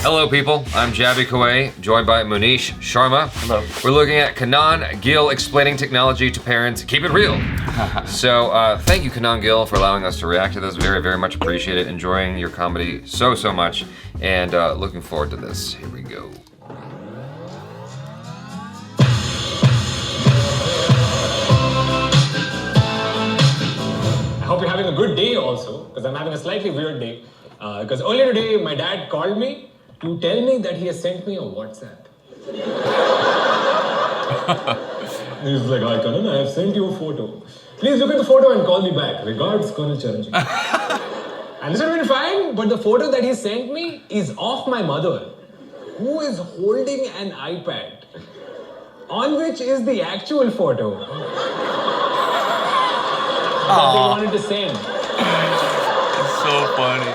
Hello people, I'm Jaby Koay, joined by MUNEESH, SHARMA. Hello. We're looking at KANAN GILL explaining technology to parents. Keep it real. So thank you KANAN GILL for allowing us to react to this. Very, very much appreciated. Enjoying your comedy so much. And looking forward to this. Here we go. I hope you're having a good day also, because I'm having a slightly weird day. Because earlier today, my dad called me to tell me that he has sent me a WhatsApp. He's like, "Hi Kanan, I have sent you a photo. Please look at the photo and call me back. Regards, Colonel Charanjit." And this would have been fine, but the photo that he sent me is of my mother, who is holding an iPad, on which is the actual photo that they wanted to send. It's so funny.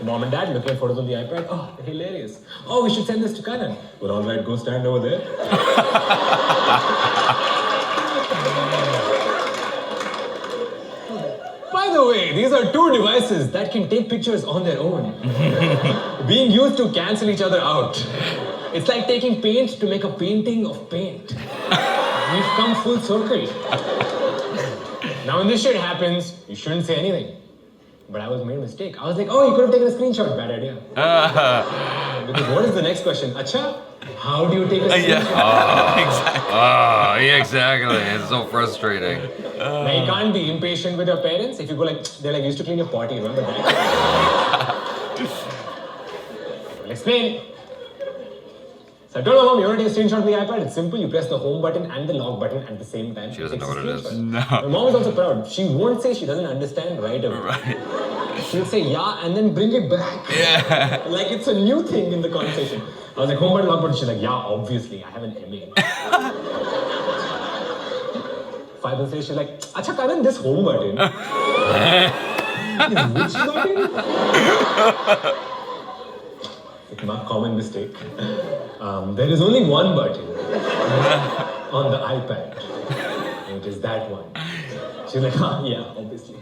Mom and dad looking at photos on the iPad. Oh, hilarious. Oh, we should send this to Kanan. Well, all right, go stand over there. By the way, these are two devices that can take pictures on their own, being used to cancel each other out. It's like taking paint to make a painting of paint. We've come full circle. Now, when this shit happens, you shouldn't say anything. But I made a mistake. I was like, oh, you could have taken a screenshot. Bad idea. Because what is the next question? Acha, how do you take a screenshot? Yeah, exactly. It's so frustrating. Now, you can't be impatient with your parents. If you go like, they're like, used to clean your potty, remember that? I'll explain. So I told my mom, you want to take a screenshot of the iPad? It's simple. You press the home button and the lock button at the same time. She doesn't know what it is. No. My mom is also proud. She won't say she doesn't understand right away. Right. She'll say yeah and then bring it back. Yeah. Like it's a new thing in the conversation. I was like, home button, lock button. She's like, yeah, obviously. I have an MA. 5 minutes later, she's like, Acha Kanan, this home button is which button? It's not a common mistake. There is only one button on the iPad. And it is that one. She's like, yeah, obviously.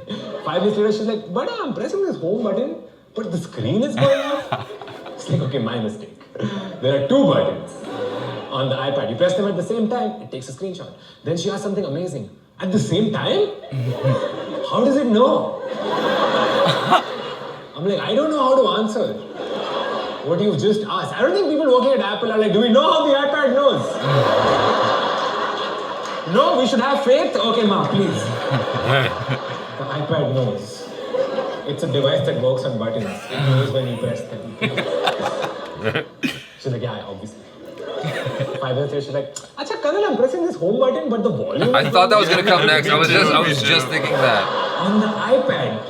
5 minutes later, she's like, but I'm pressing this home button, but the screen is going off. It's like, okay, my mistake. There are 2 buttons on the iPad. You press them at the same time, it takes a screenshot. Then she asked something amazing. At the same time? How does it know? I'm like, I don't know how to answer what you've just asked. I don't think people working at Apple are like, do we know how the iPad knows? No, we should have faith? Okay, ma, please. The iPad knows. It's a device that works on buttons. It knows when you press them. She's like, yeah, obviously. 5 minutes later, she's like, Acha, Kanan, I'm pressing this home button, but the volume I thought that was gonna come next. I was just thinking that. on the iPad.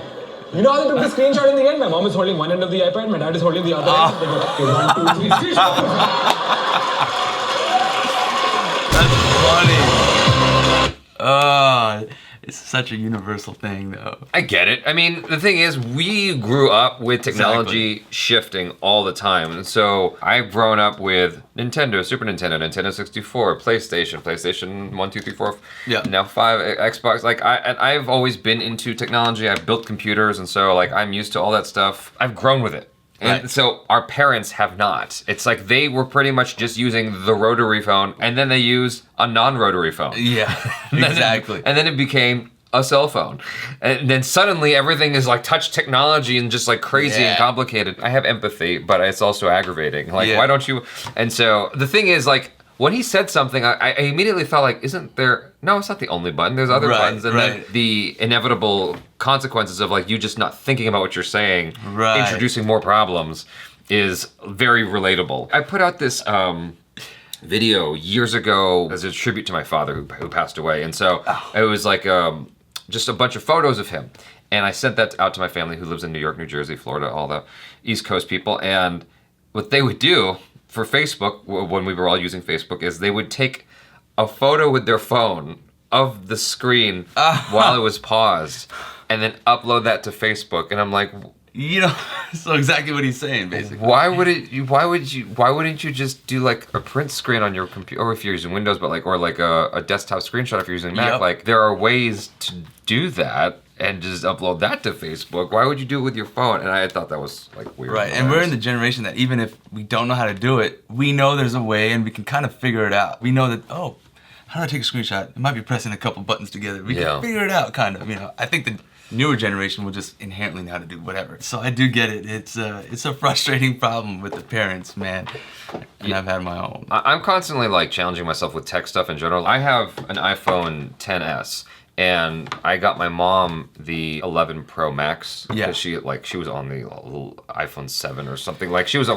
You know how they took the screenshot in the end? My mom is holding one end of the iPad, my dad is holding the other end. They go, okay, 1, 2, 3, screenshot. That's funny. It's such a universal thing, though. I get it. I mean, the thing is, we grew up with technology shifting all the time. And so I've grown up with Nintendo, Super Nintendo, Nintendo 64, PlayStation 1, 2, 3, 4, Yeah. now 5, Xbox. Like, I've always been into technology. I've built computers, and so like I'm used to all that stuff. I've grown with it. And Right. so our parents have not. It's like they were pretty much just using the rotary phone, and then they used a non-rotary phone. Yeah, exactly. And then it became a cell phone. And then suddenly everything is like touch technology and just like crazy and complicated. I have empathy, but it's also aggravating. Like, why don't you? And so the thing is, like, when he said something, I immediately felt like, isn't there, no, it's not the only button. There's other buttons. And then the inevitable consequences of like you just not thinking about what you're saying, introducing more problems, is very relatable. I put out this video years ago as a tribute to my father who passed away. And so it was like just a bunch of photos of him. And I sent that out to my family who lives in New York, New Jersey, Florida, all the East Coast people. And what they would do for Facebook, when we were all using Facebook, is they would take a photo with their phone of the screen while it was paused and then upload that to Facebook. And I'm like, You know, so exactly what he's saying, basically. Why wouldn't you just do like a print screen on your computer, or if you're using Windows, but like, or like a desktop screenshot if you're using Mac? Yep. Like, there are ways to do that and just upload that to Facebook. Why would you do it with your phone? And I thought that was like weird. Right, and we're in the generation that even if we don't know how to do it, we know there's a way and we can kind of figure it out. We know that, oh, how do I take a screenshot? It might be pressing a couple buttons together. We can figure it out, kind of, you know. I think the newer generation will just inherently know how to do whatever. So I do get it. It's a frustrating problem with the parents, man. And I've had my own. I'm constantly like challenging myself with tech stuff in general. I have an iPhone XS. And I got my mom the 11 Pro Max because she was on the little iPhone 7 or something. Like she was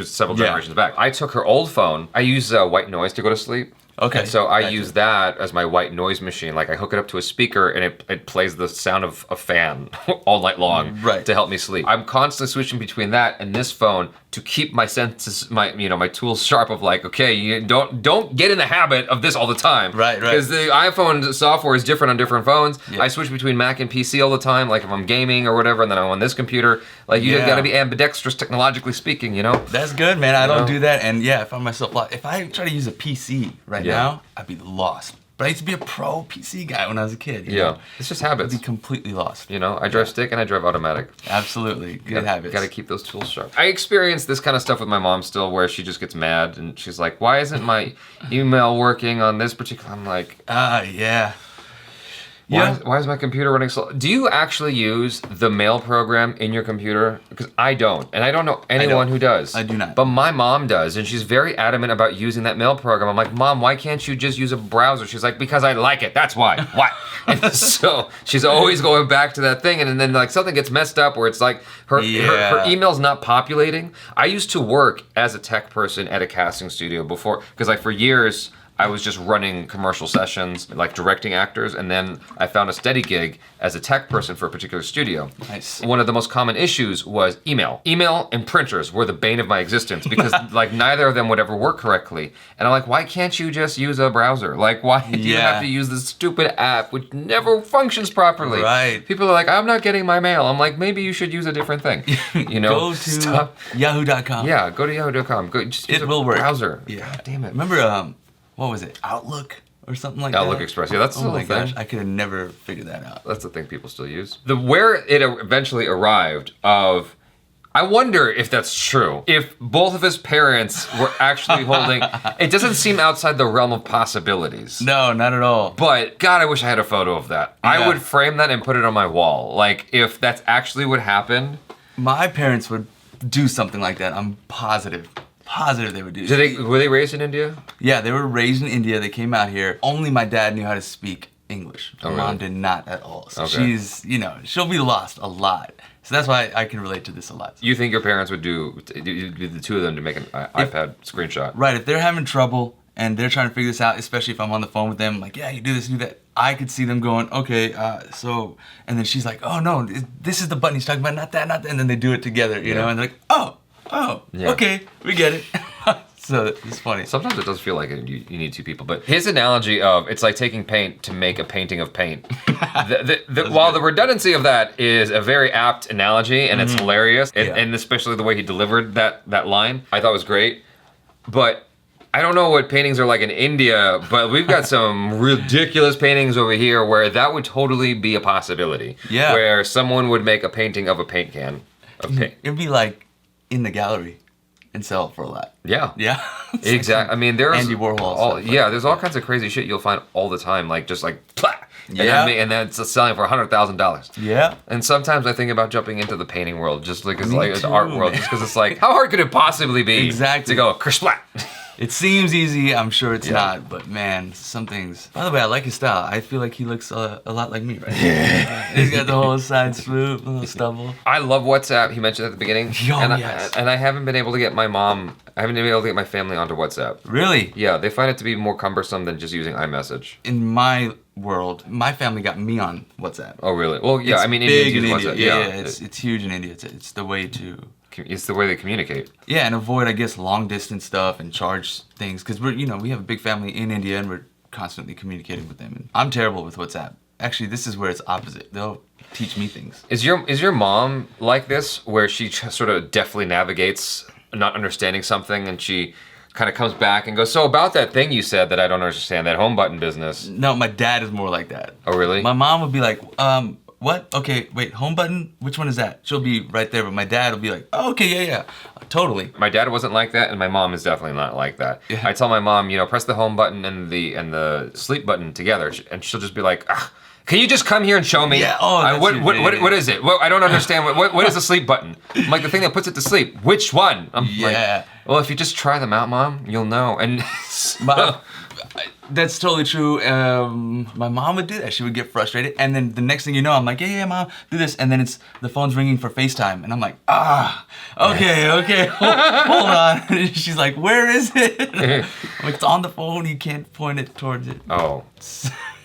several generations back. I took her old phone. I use white noise to go to sleep. Okay. And so I use that as my white noise machine. Like I hook it up to a speaker and it plays the sound of a fan all night long to help me sleep. I'm constantly switching between that and this phone to keep my senses, my tools sharp of like, okay, you don't get in the habit of this all the time. Right. Because the iPhone software is different on different phones. Yeah. I switch between Mac and PC all the time, like if I'm gaming or whatever, and then I'm on this computer. Like you gotta be ambidextrous technologically speaking, you know? That's good, man. I don't do that. And yeah, I found myself lost. If I try to use a PC right now, I'd be lost. But I used to be a pro PC guy when I was a kid. You know? It's just habits. I'd be completely lost. You know, I drive stick and I drive automatic. Absolutely, good habits. Got to keep those tools sharp. I experience this kind of stuff with my mom still, where she just gets mad and she's like, "Why isn't my email working on this particular?" I'm like, yeah. Why is my computer running slow? Do you actually use the mail program in your computer? Because I don't, and I don't know anyone who does. I do not. But my mom does, and she's very adamant about using that mail program. I'm like, Mom, why can't you just use a browser? She's like, because I like it. That's why. Why? And so she's always going back to that thing, and then like something gets messed up where it's like her email's not populating. I used to work as a tech person at a casting studio before, because like for years, I was just running commercial sessions, like directing actors, and then I found a steady gig as a tech person for a particular studio. Nice. One of the most common issues was email. Email and printers were the bane of my existence because like neither of them would ever work correctly. And I'm like, why can't you just use a browser? Like, why do you have to use this stupid app which never functions properly? Right. People are like, I'm not getting my mail. I'm like, maybe you should use a different thing. You know, go to yahoo.com. Yeah, go to yahoo.com. Just use it will work. Browser. Yeah. God damn it. Remember, what was it? Outlook or something like that? Outlook Express. Yeah, that's still oh my a thing. gosh, I could have never figured that out. That's the thing people still use. Where it eventually arrived of, I wonder if that's true. If both of his parents were actually holding, it doesn't seem outside the realm of possibilities. No, not at all. But God, I wish I had a photo of that. Yeah. I would frame that and put it on my wall. Like if that's actually what happened. My parents would do something like that. I'm positive they would do. Were they raised in India? Yeah, they were raised in India. They came out here. Only my dad knew how to speak English. My mom did not at all. So she's, she'll be lost a lot. So that's why I can relate to this a lot. You think your parents would do the two of them to make an iPad screenshot? Right, if they're having trouble and they're trying to figure this out, especially if I'm on the phone with them, like, yeah, you do this, you do that. I could see them going, okay, and then she's like, oh no, this is the button he's talking about, not that, and then they do it together, you know, and they're like, oh, okay, we get it. So it's funny. Sometimes it does feel like you need two people, but his analogy of it's like taking paint to make a painting of paint. While the redundancy of that is a very apt analogy and it's hilarious, and especially the way he delivered that line, I thought was great. But I don't know what paintings are like in India, but we've got some ridiculous paintings over here where that would totally be a possibility. Yeah. Where someone would make a painting of a paint can of paint. It'd be like in the gallery and sell it for a lot. Yeah. Yeah. Exactly. I mean, there's Andy Warhol. There's all kinds of crazy shit you'll find all the time, like just like plah! And then it's selling for $100,000. Yeah. And sometimes I think about jumping into the painting world, just like the art world, just because it's like, how hard could it possibly be to go kersplat? It seems easy, I'm sure it's not, but man, some things. By the way, I like his style. I feel like he looks a lot like me, right? Yeah. He's got the whole side swoop, a little stubble. I love WhatsApp. He mentioned at the beginning. Yes. And I haven't been able to get my family onto WhatsApp. Really? Yeah, they find it to be more cumbersome than just using iMessage. In my world, my family got me on WhatsApp. Oh, really? Well, yeah, it's I mean, big Indians in use India. WhatsApp. Yeah, it's huge in India. It's the way to... It's the way they communicate. Yeah, and avoid, I guess, long distance stuff and charge things. Because we have a big family in India and we're constantly communicating with them. And I'm terrible with WhatsApp. Actually, this is where it's opposite. They'll teach me things. Is your mom like this, where she sort of deftly navigates not understanding something, and she kind of comes back and goes, so about that thing you said that I don't understand, that home button business? No, my dad is more like that. Oh, really? My mom would be like, what? Okay, wait, home button? Which one is that? She'll be right there, but my dad will be like, oh, okay, yeah, totally. My dad wasn't like that, and my mom is definitely not like that. Yeah. I tell my mom, press the home button and the sleep button together, and she'll just be like, can you just come here and show me? Yeah. Oh, what is it? I don't understand. What is the sleep button? I'm like, the thing that puts it to sleep. Which one? I'm like, well, if you just try them out, Mom, you'll know. And that's totally true. My mom would do that. She would get frustrated, and then the next thing you know, I'm like, yeah, Mom, do this, and then the phone's ringing for FaceTime, and I'm like, okay, hold on. She's like, where is it? I'm like, it's on the phone. You can't point it towards it. Oh.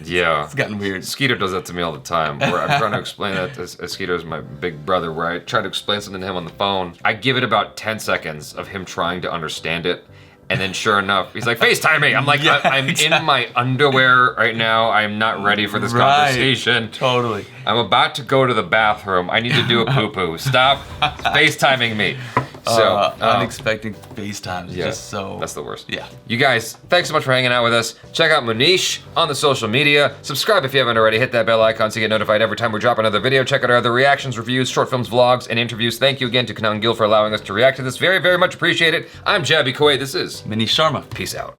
Yeah. It's gotten weird. Skeeter does that to me all the time. Where I'm trying to explain that to Skeeter's my big brother, where I try to explain something to him on the phone. I give it about 10 seconds of him trying to understand it. And then sure enough, he's like, FaceTime me. I'm like, I'm in my underwear right now. I'm not ready for this conversation. Totally. I'm about to go to the bathroom. I need to do a poo-poo. Stop FaceTiming me. So unexpected FaceTimes. Yeah, just so. That's the worst. Yeah. You guys, thanks so much for hanging out with us. Check out MUNEESH on the social media. Subscribe if you haven't already. Hit that bell icon so you get notified every time we drop another video. Check out our other reactions, reviews, short films, vlogs, and interviews. Thank you again to KANAN GILL for allowing us to react to this. Very, very much appreciate it. I'm Jaby Koay. This is MUNEESH Sharma. Peace out.